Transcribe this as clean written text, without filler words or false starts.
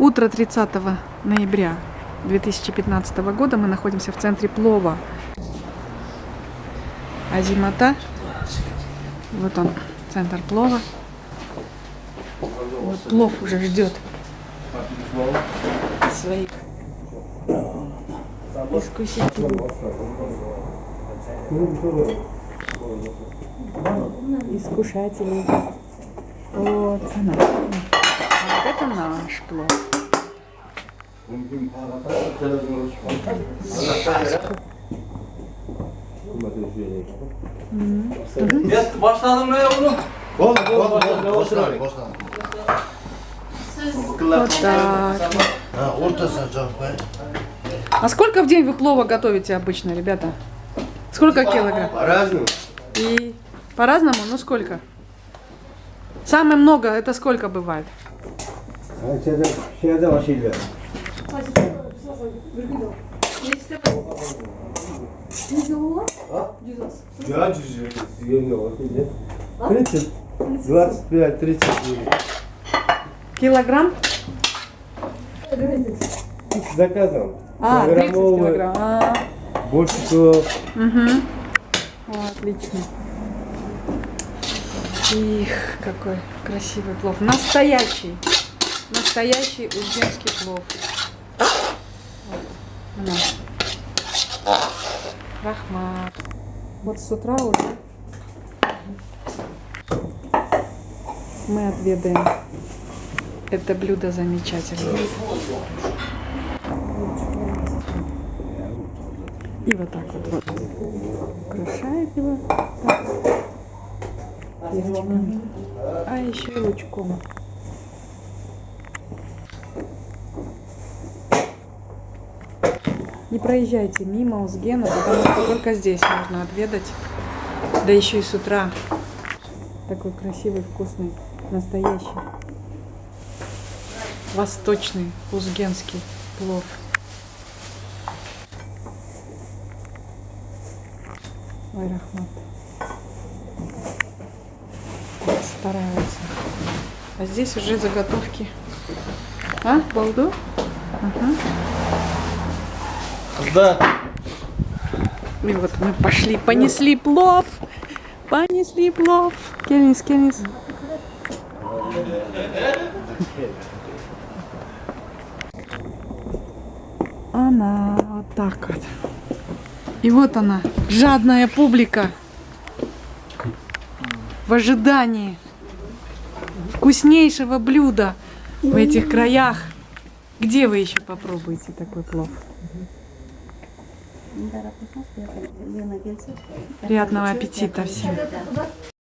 Утро 30 ноября 2015 года. Мы находимся в центре плова. Азимата. Вот он, центр плова. Вот плов уже ждет своих искусителей. Искушателей. Вот она. Вот это наш плов. Başladım ne oğlum? Вот так. А сколько в день вы плова готовите обычно, ребята? Сколько килограмм? По-разному. И по-разному? Ну сколько? Самое много это сколько бывает? Şeyde Vasilya. Да, съемного. 30, 25, 30. Килограмм? Заказом. 30 килограмм. Больше всего. Угу. О, отлично. Их, какой красивый плов. Настоящий. Настоящий узбекский плов. Вот. Рахмат. Вот с утра уже мы отведаем это блюдо замечательное. И вот так вот украшает его. Так. Перчиком. А еще лучком. Не проезжайте мимо Узгена, потому что только здесь можно отведать. Да еще и с утра. Такой красивый, вкусный, настоящий. Восточный узгенский плов. Ой, Рахмат. Стараются. А здесь уже заготовки. А, балду? Ага. Да. И вот мы пошли, понесли плов. Понесли плов. Келнис, келнис. Она вот так вот. И вот она, жадная публика. В ожидании вкуснейшего блюда в этих краях. Где вы еще попробуете такой плов? Приятного аппетита всем.